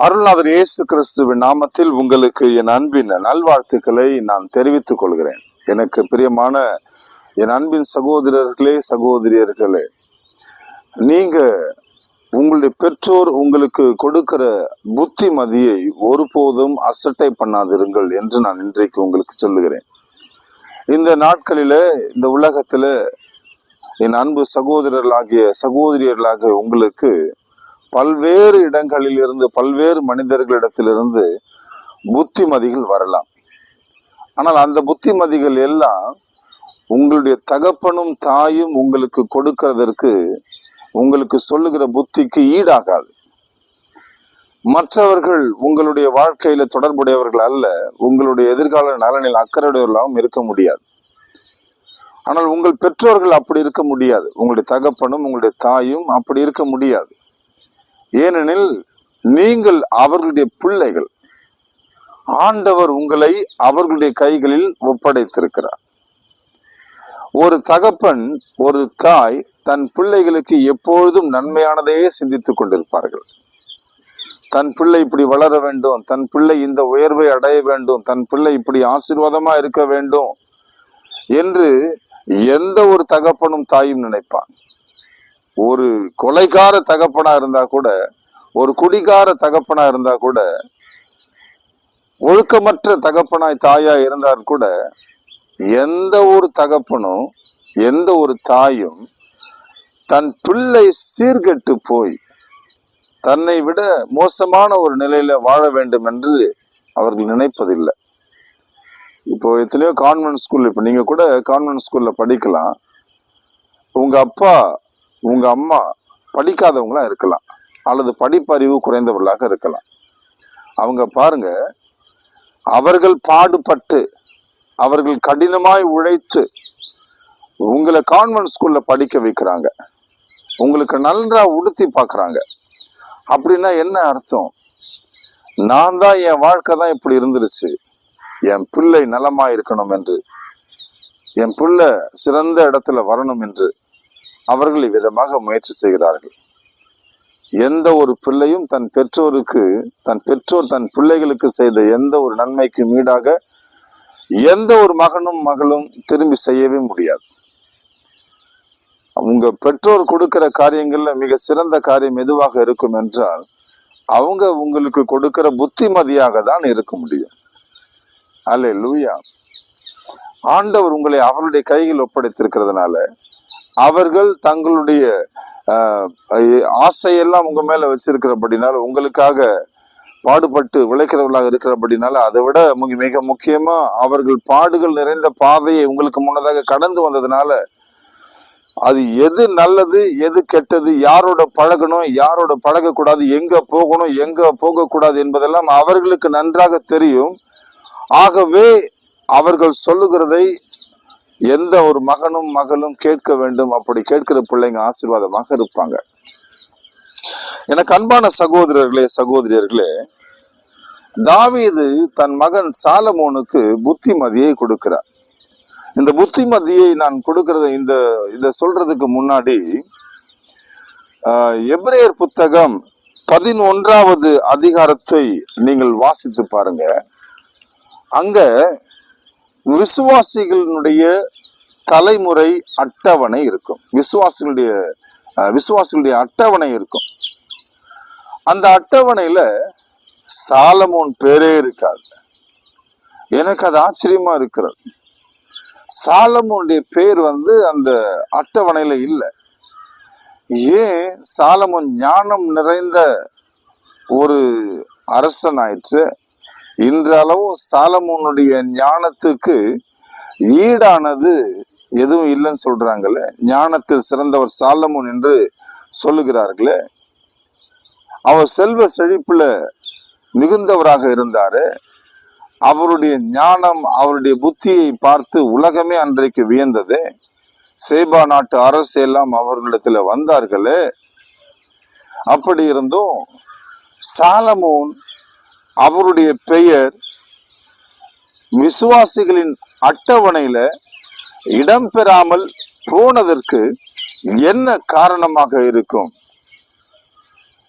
அருள்நாதர் இயேசு கிறிஸ்துவின் நாமத்தில் உங்களுக்கு என் அன்பின் நல்வாழ்த்துக்களை நான் தெரிவித்துக் கொள்கிறேன். எனக்கு பிரியமான என் அன்பின் சகோதரர்களே, சகோதரியர்களே, நீங்க உங்களுடைய பெற்றோர் உங்களுக்கு கொடுக்கிற புத்திமதியை ஒருபோதும் அசட்டை பண்ணாதிருங்கள் என்று நான் இன்றைக்கு உங்களுக்கு சொல்லுகிறேன். இந்த நாட்களில, இந்த உலகத்துல என் அன்பு சகோதரியர்களாகிய உங்களுக்கு பல்வேறு இடங்களில் இருந்து, பல்வேறு மனிதர்களிடத்திலிருந்து புத்திமதிகள் வரலாம். ஆனால் அந்த புத்திமதிகள் எல்லாம் உங்களுடைய தகப்பனும் தாயும் உங்களுக்கு கொடுக்கிறதற்கு, உங்களுக்கு சொல்லுகிற புத்திக்கு ஈடாகாது. மற்றவர்கள் உங்களுடைய வாழ்க்கையில தொடர்புடையவர்கள் அல்ல, உங்களுடைய எதிர்கால நலனில் அக்கறையுடையவர்களாகவும் இருக்க முடியாது. ஆனால் உங்கள் பெற்றோர்கள் அப்படி இருக்க முடியாது. உங்களுடைய தகப்பனும் உங்களுடைய தாயும் அப்படி இருக்க முடியாது. ஏனெனில் நீங்கள் அவர்களுடைய பிள்ளைகள். ஆண்டவர் உங்களை அவர்களுடைய கைகளில் ஒப்படைத்திருக்கிறார். ஒரு தகப்பன், ஒரு தாய் தன் பிள்ளைகளுக்கு எப்பொழுதும் நன்மையானதையே சிந்தித்துக் கொண்டிருப்பார்கள். தன் பிள்ளை இப்படி வளர வேண்டும், தன் பிள்ளை இந்த உயர்வை அடைய வேண்டும், தன் பிள்ளை இப்படி ஆசீர்வாதமா இருக்க வேண்டும் என்று எந்த ஒரு தகப்பனும் தாயும் நினைப்பான். ஒரு கொலைகார தகப்பனா இருந்தா கூட, ஒரு குடிகார தகப்பனா இருந்தா கூட, ஒழுக்கமற்ற தகப்பனாய் தாயா இருந்தால் கூட, எந்த ஒரு தகப்பனும் எந்த ஒரு தாயும் தன் பிள்ளை சீர்கெட்டு போய் தன்னை விட மோசமான ஒரு நிலையில வாழ வேண்டும் என்று அவர்கள் நினைப்பதில்லை. இப்போ எத்தனையோ கான்வென்ட் ஸ்கூல், இப்போ நீங்க கூட கான்வென்ட் ஸ்கூல்ல படிக்கலாம். உங்க அப்பா உங்க அம்மா படிக்காதவங்களா இருக்கலாம், அல்லது படிப்பறிவு குறைந்தவர்களாக இருக்கலாம். அவங்க பாருங்க, அவர்கள் பாடுபட்டு, அவர்கள் கடினமாய் உழைத்து உங்களை கான்வென்ட் ஸ்கூல்ல படிக்க வைக்கிறாங்க, உங்களுக்கு நன்றா உடுத்தி பார்க்கறாங்க. அப்படின்னா என்ன அர்த்தம்? நான் தான், என் வாழ்க்கை தான் இப்படி இருந்துருச்சு, என் பிள்ளை நலமா இருக்கணும் என்று, என் பிள்ளை சிறந்த இடத்துல வரணும் என்று அவர்கள் இவ்விதமாக முயற்சி செய்கிறார்கள். எந்த ஒரு பிள்ளையும் தன் பெற்றோர் தன் பிள்ளைகளுக்கு செய்த எந்த ஒரு நன்மைக்கும் ஈடாக எந்த ஒரு மகனும் மகளும் திரும்பி செய்யவே முடியாது. உங்க பெற்றோர் கொடுக்கிற காரியங்கள்ல மிக சிறந்த காரியம் எதுவாக இருக்கும் என்றால், அவங்க உங்களுக்கு கொடுக்கிற புத்திமதியாக தான் இருக்க முடியும். அல்லேலூயா. ஆண்டவர் உங்களை அவருடைய கையில் ஒப்படைத்திருக்கிறதுனால, அவர்கள் தங்களுடைய ஆசையெல்லாம் உங்க மேல வச்சிருக்கிறபடினால, உங்களுக்காக பாடுபட்டு விளைக்கிறவர்களாக இருக்கிறபடினால, அதை விட மிக முக்கியமா அவர்கள் பாடுகள் நிறைந்த பாதையை உங்களுக்கு முன்னதாக கடந்து வந்ததுனால, அது எது நல்லது எது கெட்டது, யாரோட பழகணும் யாரோட பழகக்கூடாது, எங்க போகணும் எங்க போகக்கூடாது என்பதெல்லாம் அவர்களுக்கு நன்றாக தெரியும். ஆகவே அவர்கள் சொல்லுகிறதை எந்த ஒரு மகனும் மகளும் கேட்க வேண்டும். அப்படி கேட்கிற பிள்ளைங்க ஆசீர்வாதமாக இருப்பாங்க. எனக்கு அன்பான சகோதரர்களே, சகோதரியர்களே, தாவீது தன் மகன் சாலமோனுக்கு புத்திமதியை கொடுக்கிறார். இந்த புத்திமதியை நான் கொடுக்கிறது, இத சொல்றதுக்கு முன்னாடி எபிரேயர் புத்தகம் 11வது அதிகாரத்தை நீங்கள் வாசித்து பாருங்க. அங்க விசுவாசிகளுடைய தலைமுறை அட்டவணை இருக்கும். விசுவாசிகளுடைய அட்டவணை இருக்கும். அந்த அட்டவணையில சாலமோன் பேரே இருக்காது. எனக்கு அது ஆச்சரியமா இருக்கிறது. சாலமோனுடைய பேர் அந்த அட்டவணையில இல்லை. ஏன்? சாலமோன் ஞானம் நிறைந்த ஒரு அரசன் ஆயிற்று. இன்றளவும் சாலமோனுடைய ஞானத்துக்கு ஈடானது எதுவும் இல்லைன்னு சொல்றாங்களே. ஞானத்தில் சிறந்தவர் சாலமோன் என்று சொல்லுகிறார்களே. அவர் செல்வ செழிப்புல மிகுந்தவராக இருந்தாரு. அவருடைய ஞானம், அவருடைய புத்தியை பார்த்து உலகமே அன்றைக்கு வியந்தது. சேபா நாட்டு அரசு எல்லாம் அவர்களிடத்துல வந்தார்களே. அப்படி இருந்தும் சாலமோன், அவருடைய பெயர் விசுவாசிகளின் அட்டவணையில இடம்பெறாமல் போனதற்கு என்ன காரணமாக இருக்கும்?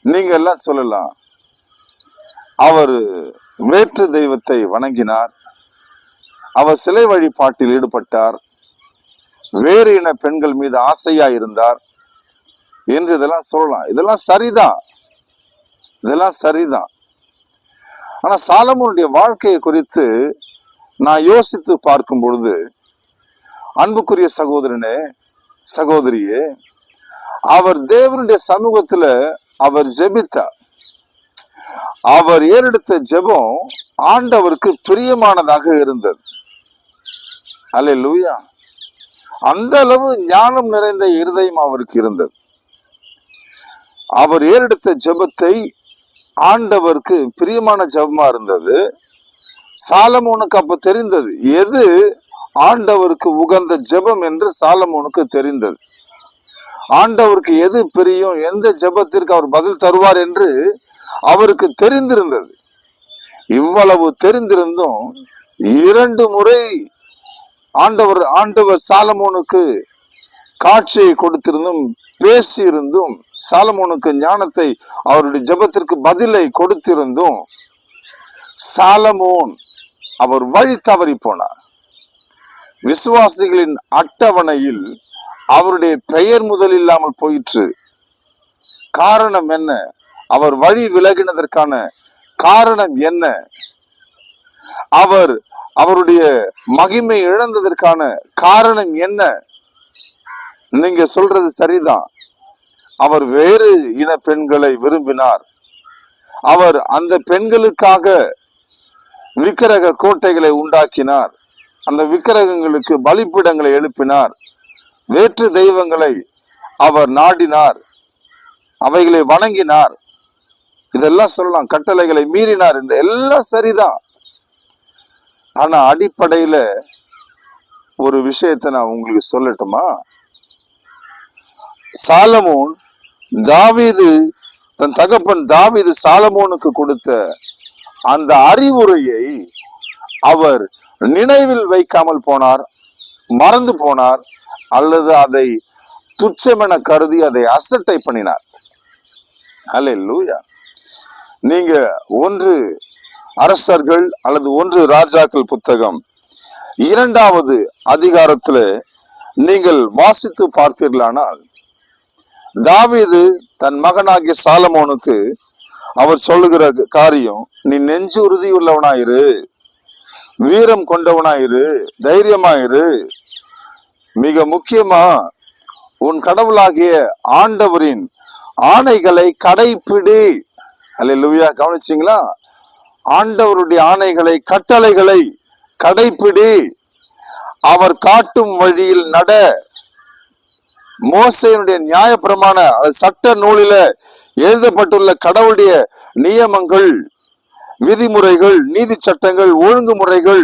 நீங்க எல்லாம் சொல்லலாம், அவர் வேற்று தெய்வத்தை வணங்கினார், அவர் சிலை வழிபாட்டில் ஈடுபட்டார், வேறு இன பெண்கள் மீது ஆசையா இருந்தார் என்று இதெல்லாம் சொல்லலாம். இதெல்லாம் சரிதான், இதெல்லாம் சரிதான். ஆனா சாலமோனுடைய வாழ்க்கையை குறித்து நான் யோசித்து பார்க்கும் பொழுது, அன்புக்குரிய சகோதரனே, சகோதரியே, அவர் தேவனுடைய சமூகத்துல அவர் ஜெபித்தார். அவர் ஏறெடுத்த ஜெபம் ஆண்டவருக்கு பிரியமானதாக இருந்தது. அல்லேலூயா. அந்த அளவு ஞானம் நிறைந்த இருதயம் அவருக்கு இருந்தது. அவர் ஏறெடுத்த ஜெபத்தை ஆண்டவருக்கு பிரியமான ஜெபமா இருந்தது. சாலமோனுக்கு அப்ப தெரிந்தது எது ஆண்டவருக்கு உகந்த ஜெபம் என்று சாலமோனுக்கு தெரிந்தது. ஆண்டவருக்கு எது பிரியும், எந்த ஜெபத்திற்கு அவர் பதில் தருவார் என்று அவருக்கு தெரிந்திருந்தது. இவ்வளவு தெரிந்திருந்தும் 2 முறை ஆண்டவர் சாலமோனுக்கு காட்சியை கொடுத்திருந்தும் பேசியிருந்தும், சாலமோனுக்கு ஞானத்தை அவருடைய ஜெபத்திற்கு பதிலை கொடுத்திருந்தும் சாலமோன் அவர் வழி தவறி போனார். விசுவாசிகளின் அட்டவணையில் அவருடைய பெயர் முதல் இல்லாமல் போயிற்று. காரணம் என்ன? அவர் வழி விலகினதற்கான காரணம் என்ன? அவருடைய மகிமை இழந்ததற்கான காரணம் என்ன? நீங்க சொல்றது சரிதான். அவர் வேறு இன பெண்களை விரும்பினார். அவர் அந்த பெண்களுக்காக விக்கிரக கோட்டைகளை உண்டாக்கினார். அந்த விக்கிரகங்களுக்கு பலிப்பீடங்களை எழுப்பினார். வேற்று தெய்வங்களை அவர் நாடினார், அவைகளை வணங்கினார். இதெல்லாம் சொல்லலாம். கட்டளைகளை மீறினார் என்று எல்லாம் சரிதான். ஆனா அடிப்படையில ஒரு விஷயத்தை நான் உங்களுக்கு சொல்லட்டுமா? சாலமோன் தன் தகப்பன் தாவீது சாலமோனுக்கு கொடுத்த அந்த அறிவுரையை அவர் நினைவில் வைக்காமல் போனார், மறந்து போனார், அல்லது அதை துச்சமென கருதி அதை அசட்டை பண்ணினார். அல்லேலூயா. நீங்க 1 அரசர்கள் அல்லது 1 ராஜாக்கள் புத்தகம் 2வது அதிகாரத்துல நீங்கள் வாசித்து பார்ப்பீர்களானால், தாவீது தன் மகனாகிய சாலமோனுக்கு அவர் சொல்லுகிற காரியம், நீ நெஞ்சு உறுதி உள்ளவனாயிரு, வீரம் கொண்டவனாயிரு, தைரியமாயிரு, மிக முக்கியமா உன் கடவுளாகிய ஆண்டவரின் ஆணைகளை கடைப்பிடி. அல்லேலூயா. கவனிச்சீங்களா? ஆண்டவருடைய ஆணைகளை, கட்டளைகளை கடைப்பிடி, அவர் காட்டும் வழியில் நட. மோசேயினுடைய நியாயப்பிரமாண சட்ட நூலில எழுதப்பட்டுள்ள கடவுளுடைய நியமங்கள், விதிமுறைகள், நீதி சட்டங்கள், ஒழுங்குமுறைகள்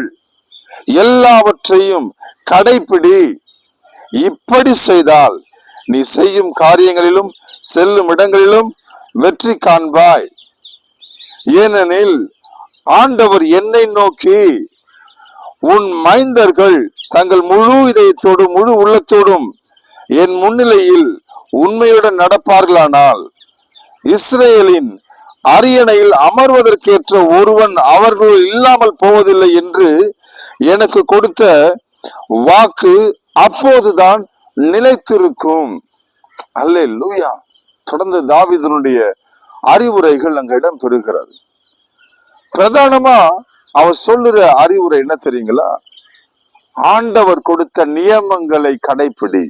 எல்லாவற்றையும் கடைப்பிடி. இப்படி செய்தால் நீ செய்யும் காரியங்களிலும் செல்லும் இடங்களிலும் வெற்றி காண்பாய். ஏனெனில் ஆண்டவர் என்னை நோக்கி, உன் மைந்தர்கள் தங்கள் முழு இதயத்தோடும் முழு உள்ளத்தோடும் என் முன்னிலையில் உண்மையுடன் நடப்பார்களானால் இஸ்ரேலின் அரியணையில் அமர்வதற்கேற்ற ஒருவன் அவர்கள் இல்லாமல் போவதில்லை என்று எனக்கு கொடுத்த வாக்கு அப்போதுதான் நிலைத்திருக்கும். அல்லேலூயா. தொடர்ந்து தாவீதுனுடைய அறிவுரைகள் அங்க இடம் பெறுகிறது. பிரதானமா அவர் சொல்லுற அறிவுரை என்ன தெரியுங்களா? ஆண்டவர் கொடுத்த நியமங்களை கடைப்பிடி.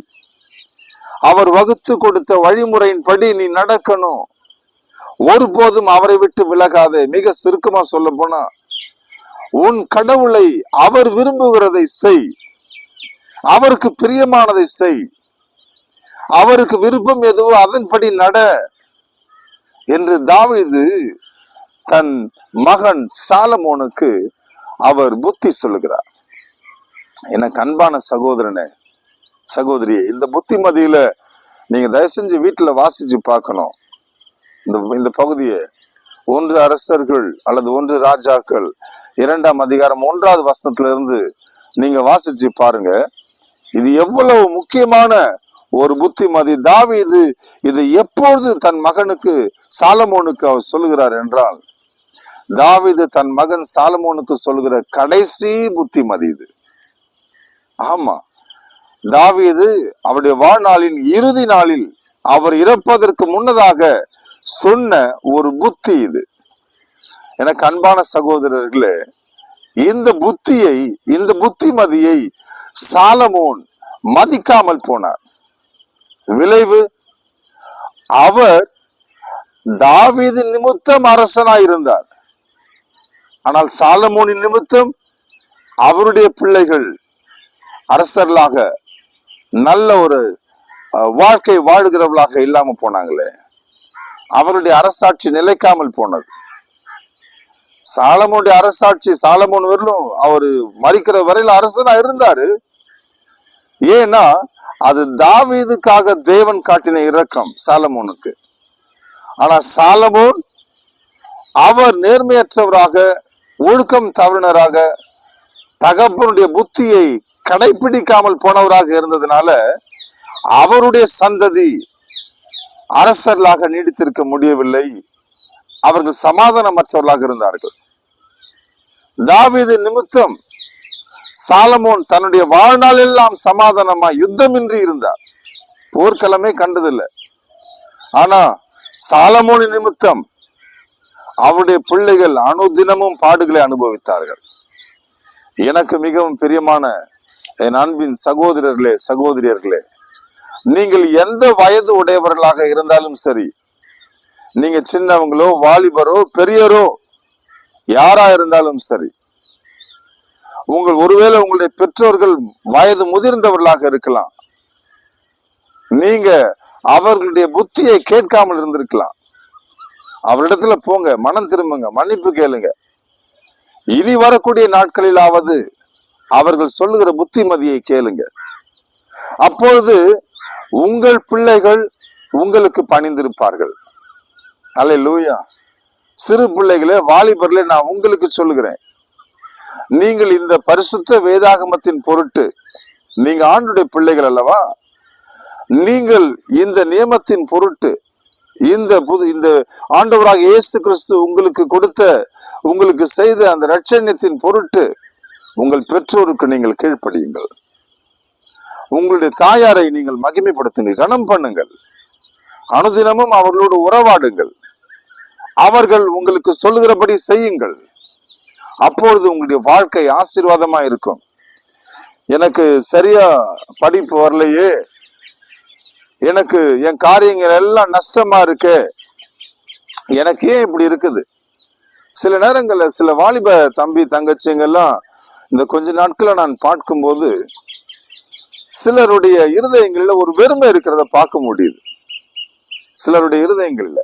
அவர் வகுத்து கொடுத்த வழிமுறையின்படி நீ நடக்கணும். ஒருபோதும் அவரை விட்டு விலகாதே. மிக சுருக்கமா சொல்ல போனா, உன் கடவுளை அவர் விரும்புகிறதை செய், அவருக்கு பிரியமானதை செய், அவருக்கு விருப்பம் எதுவோ அதன்படி நட என்று தாவீது தன் மகன் சாலமோனுக்கு அவர் புத்தி சொல்லுகிறார். எனக்கு அன்பான சகோதரனே, சகோதரியே, இந்த புத்திமதியில நீங்க தயவு செஞ்சு வீட்டுல வாசிச்சு பார்க்கணும். இந்த பகுதியை 1 அரசர்கள் அல்லது 1 ராஜாக்கள் 2ஆம் அதிகாரம் 1வது வசனத்திலிருந்து நீங்க வாசிச்சு பாருங்க. இது எவ்வளவு முக்கியமான ஒரு புத்திமதி. தாவீது இதை எப்பொழுது தன் மகனுக்கு சாலமோனுக்கு அவர் சொல்லுகிறார் என்றால், தாவீது தன் மகன் சாலமோனுக்கு சொல்கிற கடைசி புத்திமதி இது. ஆமா, தாவீது அவருடைய வாழ்நாளின் இறுதி நாளில் அவர் இறப்பதற்கு முன்னதாக சொன்ன ஒரு புத்தி இது. எனக்கு அன்பான சகோதரர்களே, இந்த புத்திமதியை சாலமோன் மதிக்காமல் போனார். விளைவு, அவர் தாவீது நிமித்தம் அரசனாயிருந்தார். ஆனால் சாலமோனின் நிமித்தம் அவருடைய பிள்ளைகள் அரசர்களாக நல்ல ஒரு வாழ்க்கை வாழுகிறவர்களாக இல்லாம போனாங்களே. அவருடைய அரசாட்சி நிலைக்காமல் போனது. சாலமோனுடைய அரசாட்சி, சாலமோன் வரலும் அவரு மரிக்கிற வரையில் அரசனா இருந்தாரு. ஏன்னா அது தாவீதுக்காக தேவன் காட்டின இரக்கம் சாலமோனுக்கு. ஆனா சாலமோன் அவர் நேர்மையற்றவராக, ஒழுக்கம் தவறினராக, தகப்பனுடைய புத்தியை கடைபிடிக்காமல் போனவராக இருந்ததுனால அவருடைய சந்ததி அரசர்களாக நீடித்திருக்க முடியவில்லை. அவர்கள் சமாதானமற்றவர்களாக இருந்தார்கள். தாவீது நிமித்தம் சாலமோன் தன்னுடைய வாழ்நாள் எல்லாம் சமாதானமா யுத்தமின்றி இருந்தார். போர்க்களமே கண்டதில்லை. ஆனா சாலமோனின் நிமித்தம் அவருடைய பிள்ளைகள் அனுதினமும் பாடுகளை அனுபவித்தார்கள். எனக்கு மிகவும் பிரியமான என் அன்பின் சகோதரர்களே, சகோதரியர்களே, நீங்கள் எந்த வயது உடையவர்களாக இருந்தாலும் சரி, நீங்க சின்னவங்களோ வாலிபரோ பெரியரோ யாரா இருந்தாலும் சரி, ஒருவேளை உங்களுடைய பெற்றோர்கள் வயது முதிர்ந்தவர்களாக இருக்கலாம். நீங்க அவர்களுடைய புத்தியை கேட்காமல் இருந்திருக்கலாம். அவரிடத்துல போங்க, மனம் திரும்புங்க, மன்னிப்பு கேளுங்க. இனி வரக்கூடிய நாட்களிலாவது அவர்கள் சொல்லுகிற புத்திமதியை கேளுங்க. அப்பொழுது உங்கள் பிள்ளைகள் உங்களுக்கு பணிந்திருப்பார்கள். அல்லேலூயா. சிறு பிள்ளைகளே, வாலிபர்களே, நான் உங்களுக்கு சொல்லுகிறேன், நீங்கள் இந்த பரிசுத்த வேதாகமத்தின் பொருட்டு நீங்க ஆண்டுடைய பிள்ளைகள் அல்லவா? நீங்கள் இந்த நியமத்தின் பொருட்டு, இந்த ஆண்டவராக இயேசு கிறிஸ்து உங்களுக்கு செய்த அந்த இரட்சண்யத்தின் பொருட்டு உங்கள் பெற்றோருக்கு நீங்கள் கீழ்ப்படியுங்கள். உங்களுடைய தாயாரை நீங்கள் மகிமைப்படுத்துங்கள், கனம் பண்ணுங்கள், அனுதினமும் அவர்களோடு உறவாடுங்கள், அவர்கள் உங்களுக்கு சொல்லுகிறபடி செய்யுங்கள். அப்பொழுது உங்களுடைய வாழ்க்கை ஆசீர்வாதமா இருக்கும். எனக்கு சரியா படிப்பு வரலையே, எனக்கு என் காரியங்கள் எல்லாம் நஷ்டமா இருக்கு, எனக்கு ஏன் இப்படி இருக்குது? சில நேரங்கள்ல சில வாலிப தம்பி தங்கச்சிங்கெல்லாம் இந்த கொஞ்ச நாட்களை நான் பார்க்கும்போது சிலருடைய இருதயங்கள்ல ஒரு வெறுமை இருக்கிறத பார்க்க முடியுது. சிலருடைய இருதயங்கள்ல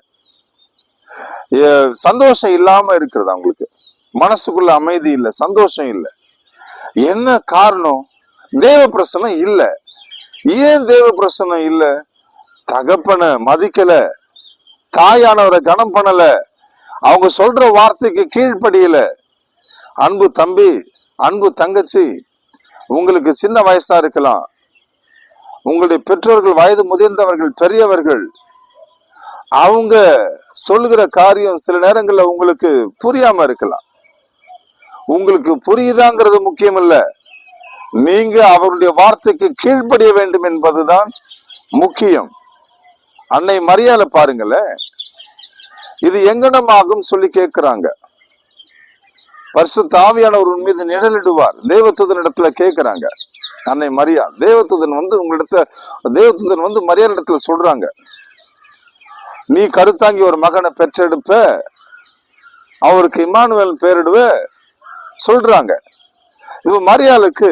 சந்தோஷம் இல்லாம இருக்கிறது. அவங்களுக்கு மனசுக்குள்ள அமைதி இல்லை, சந்தோஷம் இல்லை. என்ன காரணம்? தேவ பிரசனம் இல்லை. ஏன் தேவ பிரசனம் இல்லை? தகப்பனை மதிக்கல, தாயானவரை கனம் பண்ணல, அவங்க சொல்ற வார்த்தைக்கு கீழ்ப்படியல. அன்பு தம்பி, அன்பு தங்கச்சி, உங்களுக்கு சின்ன வயசா இருக்கலாம், உங்களுடைய பெற்றோர்கள் வயது முதிர்ந்தவர்கள், பெரியவர்கள், அவங்க சொல்லுகிற காரியம் சில நேரங்கள்ல உங்களுக்கு புரியாம இருக்கலாம். உங்களுக்கு புரியுதாங்கிறது முக்கியம் இல்ல, நீங்க அவருடைய வார்த்தைக்கு கீழ்ப்படிய வேண்டும் என்பதுதான் முக்கியம். அன்னை மரியாதை பாருங்களேன், இது எங்கனமாகும் சொல்லி கேட்கிறாங்க. பரிசுத்த ஆவியானவர் உன் மீது நிழலிடுவார், தேவதூதன் இடத்துல கேட்கிறாங்க. அன்னை மரியா, தேவதூதன் வந்து மரியாதை இடத்துல சொல்றாங்க, நீ கருத்தாங்கி ஒரு மகனை பெற்றெடுப்ப, அவருக்கு இம்மானுவேல் பேரிடுவ சொல்றாங்க. இப்ப மரியாளுக்கு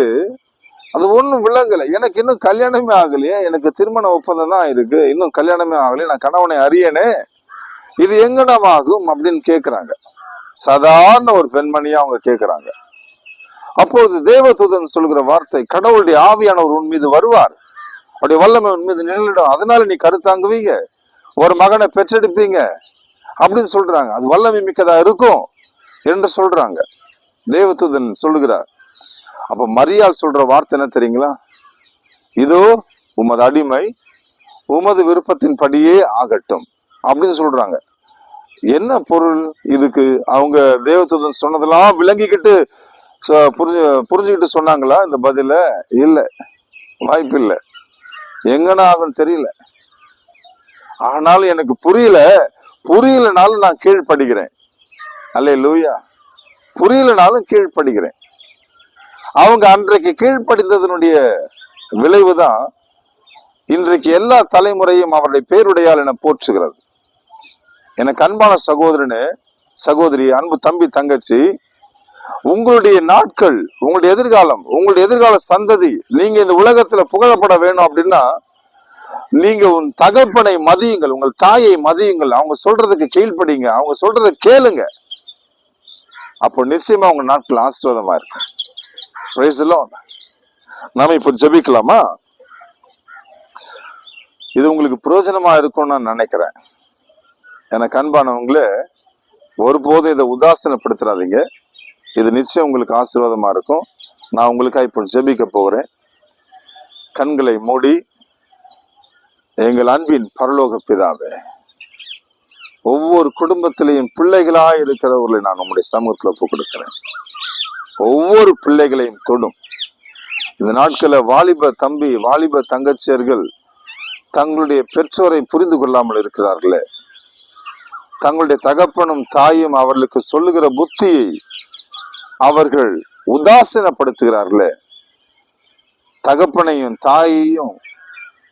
அது ஒண்ணும் விளங்கல. எனக்கு இன்னும் கல்யாணமே ஆகலையே, எனக்கு திருமண ஒப்பந்தம் தான் இருக்கு, இன்னும் கல்யாணமே ஆகலையே, நான் கணவனை அறியனே, இது எங்கனமாகும் அப்படின்னு கேட்கிறாங்க. சாதாரண ஒரு பெண்மணியா அவங்க கேட்கிறாங்க. அப்பொழுது தேவதூதன் சொல்கிற வார்த்தை, கடவுளுடைய ஆவியானவர் உன் மீது வருவார், அவருடைய வல்லமை உன் மீது நிழலிடும், அதனால நீ கருத்தாங்குவீங்க, ஒரு மகனை பெற்றெடுப்பீங்க அப்படின்னு சொல்றாங்க. அது வல்லமை மிக்கதா இருக்கும் என்று சொல்றாங்க. தேவதூதன் சொல்லுகிறார். அப்ப மரியாள் சொல்ற வார்த்தை என்ன தெரியுங்களா? இதோ உமது அடிமை உமது விருப்பத்தின் படியே ஆகட்டும் அப்படின்னு சொல்றாங்க. என்ன பொருள் இதுக்கு? அவங்க தேவதூதன் சொன்னதெல்லாம் விளங்கிக்கிட்டு புரிஞ்சுக்கிட்டு சொன்னாங்களா இந்த பதில? இல்ல, வாய்ப்பு இல்லை. எங்கன்னா ஆகுன்னு தெரியல. ஆனாலும் எனக்கு புரியலனாலும் நான் கீழ்ப்படுகிறேன். அல்லேலூயா. புரியலனாலும் கீழ்ப்படுகிறேன். அவங்க அன்றைக்கு கீழ்ப்படிந்ததனுடைய விளைவுதான் இன்றைக்கு எல்லா தலைமுறையும் அவருடைய பேருடையால் என போற்றுகிறது. எனக்கு அன்பான சகோதரனு, சகோதரி, அன்பு தம்பி, தங்கச்சி, உங்களுடைய நாட்கள், உங்களுடைய எதிர்காலம், உங்களுடைய எதிர்கால சந்ததி, நீங்க இந்த உலகத்துல புகழப்பட வேணும் அப்படின்னா நீங்க உன் தகப்பனை மதியுங்கள், உங்கள் தாயை மதியுங்கள், அவங்க சொல்றதுக்கு கீழ்ப்படிங்க, அவங்க சொல்றதை கேளுங்க. அப்போ நிச்சயமா உங்க நாட்கள் ஆசீர்வாதமா இருக்கும். Praise the Lord. நாம இப்ப ஜெபிக்கலாமா? இது உங்களுக்கு பிரயோஜனமா இருக்கும்னு நான் நினைக்கிறேன். எனக்கு அன்பானவங்களே, ஒருபோதும் இதை உதாசீனப்படுத்துறாதீங்க. இது நிச்சயம் உங்களுக்கு ஆசீர்வாதமா இருக்கும். நான் உங்களுக்காக இப்போ ஜெபிக்க போகிறேன். கண்களை மூடி, எங்கள் அன்பின் பரலோக பிதாவே, ஒவ்வொரு குடும்பத்திலையும் பிள்ளைகளாய் இருக்கிறவர்களை நான் உங்களுடைய சமூகத்தில் ஒப்புக் கொடுக்கிறேன். ஒவ்வொரு பிள்ளைகளையும் தொடும். இந்த நாட்களில் வாலிப தம்பி, வாலிப தங்கச்சியர்கள் தங்களுடைய பெற்றோரை புரிந்து கொள்ளாமல் இருக்கிறார்களே, தங்களுடைய தகப்பனும் தாயும் அவர்களுக்கு சொல்லுகிற புத்தியை அவர்கள் உதாசீனப்படுத்துகிறார்களே, தகப்பனையும் தாயையும்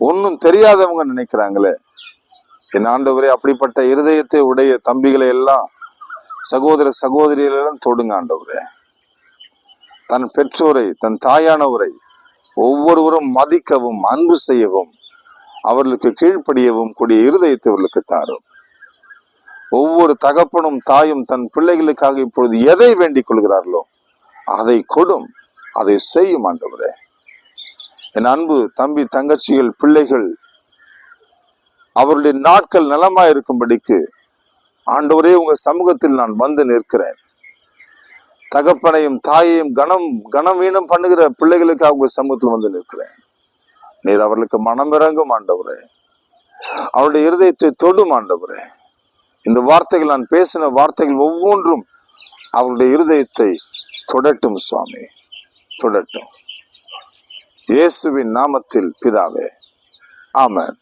ஒன்னும் தெரியாதவங்க நினைக்கிறாங்களே. என் ஆண்டவரே, அப்படிப்பட்ட இருதயத்தை உடைய தம்பிகளை எல்லாம், சகோதர சகோதரிகள் எல்லாம் தொடுங்க ஆண்டவரே. தன் பெற்றோரை, தன் தாயானவரை ஒவ்வொருவரும் மதிக்கவும், அன்பு செய்யவும், அவர்களுக்கு கீழ்ப்படியவும் கூடிய இருதயத்தை அவர்களுக்கு தாரும். ஒவ்வொரு தகப்பனும் தாயும் தன் பிள்ளைகளுக்காக இப்பொழுது எதை வேண்டிக் கொள்கிறார்களோ அதை கொடும், அதை செய்யும் ஆண்டவரே. என் அன்பு தம்பி, தங்கச்சிகள், பிள்ளைகள் அவருடைய நாட்கள் நலமா இருக்கும்படிக்கு ஆண்டவரே உங்க சமூகத்தில் நான் வந்து நிற்கிறேன். தகப்பனையும் தாயையும் கனவீனம் பண்ணுகிற பிள்ளைகளுக்காக உங்க சமூகத்தில் வந்து நிற்கிறேன். நீர் அவர்களுக்கு மனம் இறங்கும் ஆண்டவரே. அவருடைய இருதயத்தை தொடும் ஆண்டவரே. இந்த வார்த்தைகள், நான் பேசின வார்த்தைகள் ஒவ்வொன்றும் அவருடைய இருதயத்தை தொடட்டும் சுவாமி, தொடட்டும். இயேசுவின் நாமத்தில் பிதாவே, ஆமென்.